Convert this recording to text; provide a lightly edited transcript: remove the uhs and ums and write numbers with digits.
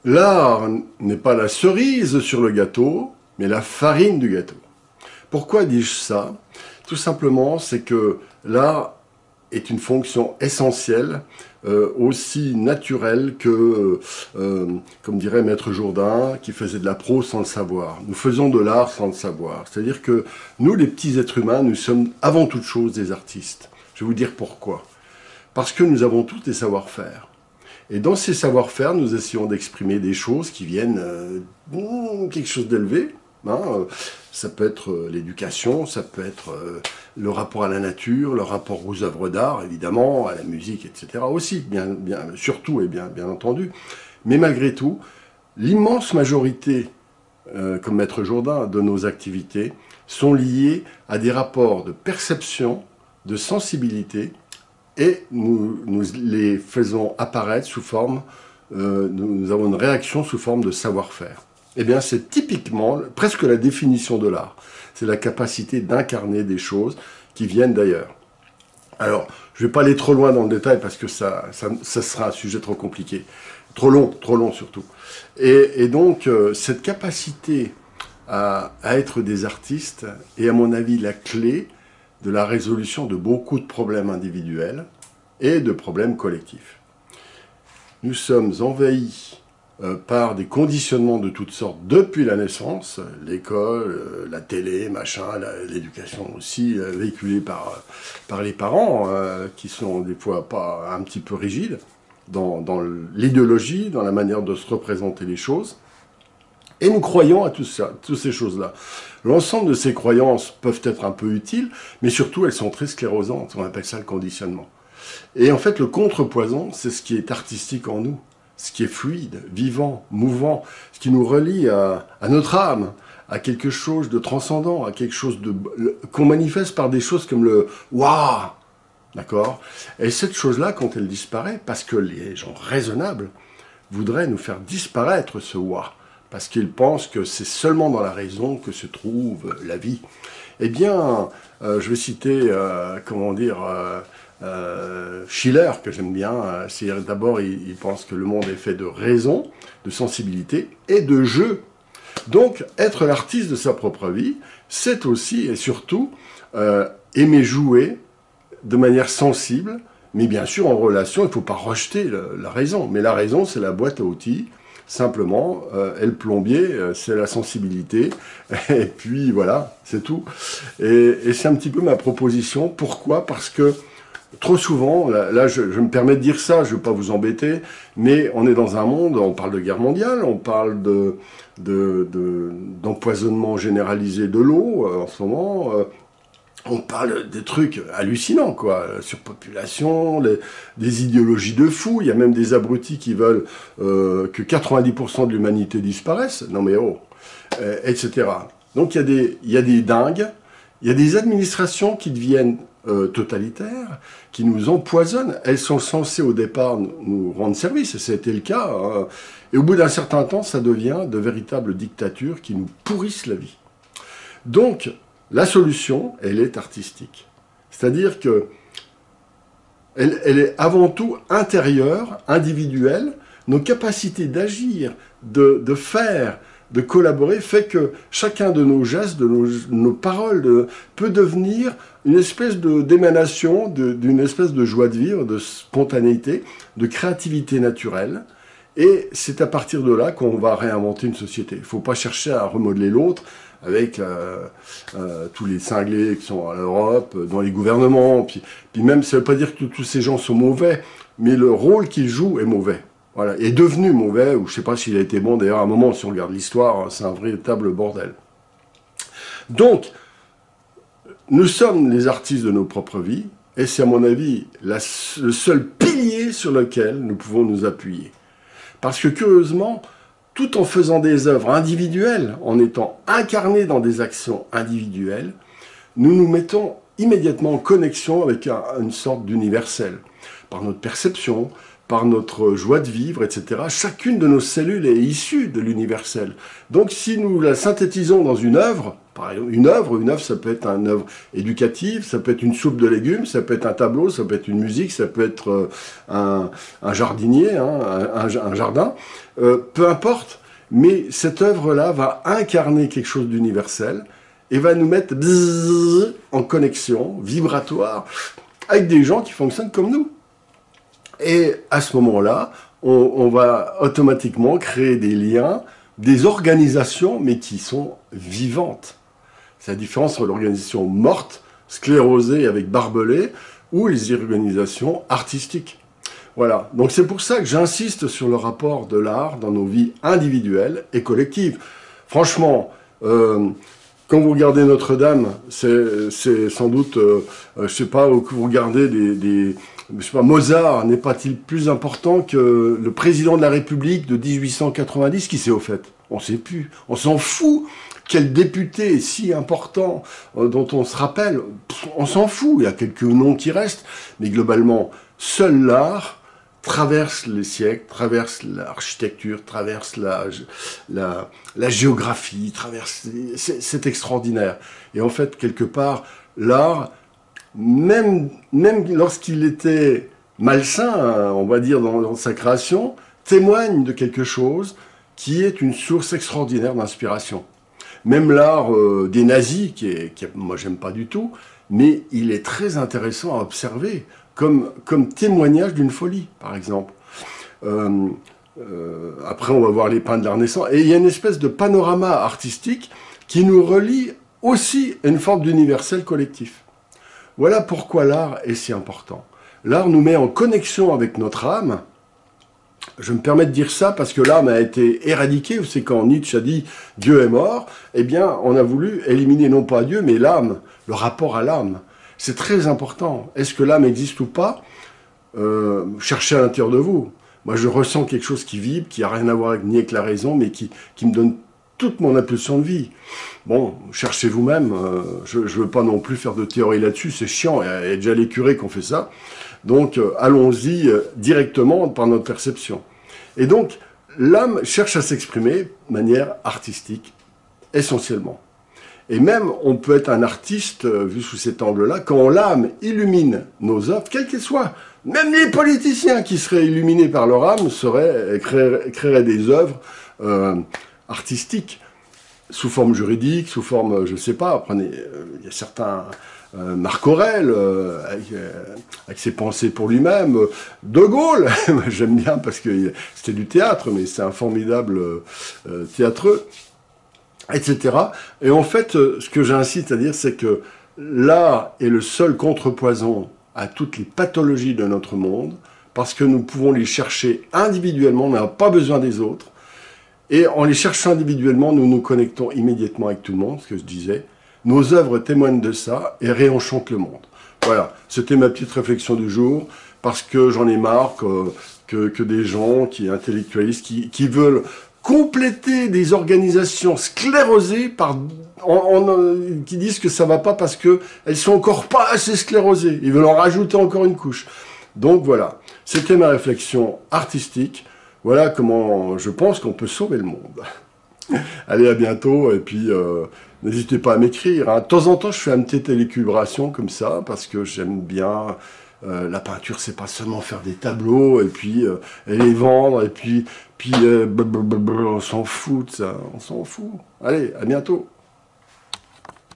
L'art n'est pas la cerise sur le gâteau, mais la farine du gâteau. Pourquoi dis-je ça? Tout simplement, c'est que l'art est une fonction essentielle, aussi naturelle que, comme dirait Maître Jourdain, qui faisait de la prose sans le savoir. Nous faisons de l'art sans le savoir. C'est-à-dire que nous, les petits êtres humains, nous sommes avant toute chose des artistes. Je vais vous dire pourquoi. Parce que nous avons tous des savoir-faire. Et dans ces savoir-faire, nous essayons d'exprimer des choses qui viennent quelque chose d'élevé. Ça peut être l'éducation, ça peut être le rapport à la nature, le rapport aux œuvres d'art, évidemment, à la musique, etc. aussi, surtout et bien entendu. Mais malgré tout, l'immense majorité, comme Maître Jourdain, de nos activités sont liées à des rapports de perception, de sensibilité, et nous les faisons apparaître sous forme, nous avons une réaction sous forme de savoir-faire. Eh bien, c'est typiquement, presque la définition de l'art. C'est la capacité d'incarner des choses qui viennent d'ailleurs. Alors, je ne vais pas aller trop loin dans le détail parce que ça sera un sujet trop compliqué. Trop long surtout. Et donc, cette capacité à être des artistes est, à mon avis, la clé de la résolution de beaucoup de problèmes individuels et de problèmes collectifs. Nous sommes envahis par des conditionnements de toutes sortes depuis la naissance, l'école, la télé, l'éducation aussi, véhiculée par les parents, qui sont des fois pas un petit peu rigides dans l'idéologie, dans la manière de se représenter les choses. Et nous croyons à tout ça, toutes ces choses-là. L'ensemble de ces croyances peuvent être un peu utiles, mais surtout elles sont très sclérosantes, on appelle ça le conditionnement. Et en fait, le contrepoison, c'est ce qui est artistique en nous, ce qui est fluide, vivant, mouvant, ce qui nous relie à notre âme, à quelque chose de transcendant, à quelque chose qu'on manifeste par des choses comme le « waouh », d'accord? Et cette chose-là, quand elle disparaît, parce que les gens raisonnables voudraient nous faire disparaître ce « waouh », parce qu'ils pensent que c'est seulement dans la raison que se trouve la vie. Eh bien, je vais citer, Schiller, que j'aime bien. D'abord, il pense que le monde est fait de raison, de sensibilité et de jeu. Donc, être l'artiste de sa propre vie, c'est aussi et surtout aimer jouer de manière sensible, mais bien sûr en relation, il ne faut pas rejeter la raison. Mais la raison, c'est la boîte à outils. Simplement, et le plombier, c'est la sensibilité, et puis voilà, c'est tout. Et c'est un petit peu ma proposition. Pourquoi? Parce que trop souvent, là je me permets de dire ça, je ne veux pas vous embêter, mais on est dans un monde, on parle de guerre mondiale, on parle d'empoisonnement généralisé de l'eau en ce moment, on parle des trucs hallucinants, quoi. Surpopulation, des idéologies de fous. Il y a même des abrutis qui veulent que 90% de l'humanité disparaisse. Non mais oh, etc. Donc il y a des dingues, il y a des administrations qui deviennent totalitaires, qui nous empoisonnent. Elles sont censées au départ nous rendre service, et c'était le cas. Hein. Et au bout d'un certain temps, ça devient de véritables dictatures qui nous pourrissent la vie. Donc, la solution, elle est artistique. C'est-à-dire que elle est avant tout intérieure, individuelle. Nos capacités d'agir, de faire, de collaborer, fait que chacun de nos gestes, de nos paroles, peut devenir une espèce d'émanation, d'une espèce de joie de vivre, de spontanéité, de créativité naturelle. Et c'est à partir de là qu'on va réinventer une société. Il ne faut pas chercher à remodeler l'autre avec tous les cinglés qui sont à l'Europe, dans les gouvernements. Puis même, ça ne veut pas dire que tous ces gens sont mauvais, mais le rôle qu'ils jouent est mauvais. Voilà, est devenu mauvais, ou je ne sais pas s'il a été bon. D'ailleurs, à un moment, si on regarde l'histoire, c'est un véritable bordel. Donc, nous sommes les artistes de nos propres vies, et c'est à mon avis le seul pilier sur lequel nous pouvons nous appuyer. Parce que curieusement, tout en faisant des œuvres individuelles, en étant incarnés dans des actions individuelles, nous nous mettons immédiatement en connexion avec une sorte d'universel, par notre perception, par notre joie de vivre, etc. Chacune de nos cellules est issue de l'universel. Donc si nous la synthétisons dans une œuvre, par exemple, une œuvre, ça peut être une œuvre éducative, ça peut être une soupe de légumes, ça peut être un tableau, ça peut être une musique, ça peut être un jardinier, hein, un jardin, peu importe, mais cette œuvre-là va incarner quelque chose d'universel et va nous mettre en connexion vibratoire avec des gens qui fonctionnent comme nous. Et à ce moment-là, on va automatiquement créer des liens, des organisations, mais qui sont vivantes. C'est la différence entre l'organisation morte, sclérosée avec barbelé, ou les organisations artistiques. Voilà, donc c'est pour ça que j'insiste sur le rapport de l'art dans nos vies individuelles et collectives. Franchement, quand vous regardez Notre-Dame, c'est sans doute, je sais pas, que vous regardez je sais pas, Mozart n'est pas-il plus important que le président de la République de 1890? Qui c'est au fait? On sait plus, on s'en fout. Quel député si important dont on se rappelle, on s'en fout, il y a quelques noms qui restent, mais globalement, seul l'art traverse les siècles, traverse l'architecture, traverse la géographie, c'est extraordinaire. Et en fait, quelque part, l'art, même lorsqu'il était malsain, on va dire, dans sa création, témoigne de quelque chose qui est une source extraordinaire d'inspiration. Même l'art des nazis, moi j'aime pas du tout, mais il est très intéressant à observer, comme témoignage d'une folie, par exemple. Après, on va voir les peintres de la Renaissance, et il y a une espèce de panorama artistique qui nous relie aussi à une forme d'universel collectif. Voilà pourquoi l'art est si important. L'art nous met en connexion avec notre âme. Je me permets de dire ça parce que l'âme a été éradiquée. C'est quand Nietzsche a dit « Dieu est mort », eh bien, on a voulu éliminer non pas Dieu, mais l'âme, le rapport à l'âme. C'est très important. Est-ce que l'âme existe ou pas? Cherchez à l'intérieur de vous. Moi, je ressens quelque chose qui vibre, qui n'a rien à voir ni avec la raison, mais qui me donne toute mon impulsion de vie. Bon, cherchez vous-même. Je ne veux pas non plus faire de théorie là-dessus, c'est chiant. Il y a déjà les curés qui ont fait ça. Donc, allons-y directement par notre perception. Et donc, l'âme cherche à s'exprimer de manière artistique, essentiellement. Et même, on peut être un artiste, vu sous cet angle-là, quand l'âme illumine nos œuvres, quelles qu'elles soient. Même les politiciens qui seraient illuminés par leur âme créeraient des œuvres artistiques, sous forme juridique, sous forme, je ne sais pas, prenez, il y a certains... Marc Aurèle, avec ses pensées pour lui-même, De Gaulle, j'aime bien parce que c'était du théâtre, mais c'est un formidable théâtreux, etc. Et en fait, ce que j'incite à dire, c'est que l'art est le seul contrepoison à toutes les pathologies de notre monde, parce que nous pouvons les chercher individuellement, on n'a pas besoin des autres, et en les cherchant individuellement, nous nous connectons immédiatement avec tout le monde, ce que je disais. Nos œuvres témoignent de ça et réenchantent le monde. Voilà, c'était ma petite réflexion du jour, parce que j'en ai marre que des gens intellectualistes qui veulent compléter des organisations sclérosées qui disent que ça va pas parce qu'elles sont encore pas assez sclérosées. Ils veulent en rajouter encore une couche. Donc voilà, c'était ma réflexion artistique. Voilà comment je pense qu'on peut sauver le monde. Allez, à bientôt, et puis n'hésitez pas à m'écrire. Hein. De temps en temps, je fais une petite élucubration comme ça, parce que j'aime bien la peinture, c'est pas seulement faire des tableaux, et puis les vendre, et puis on s'en fout de ça, on s'en fout. Allez, à bientôt.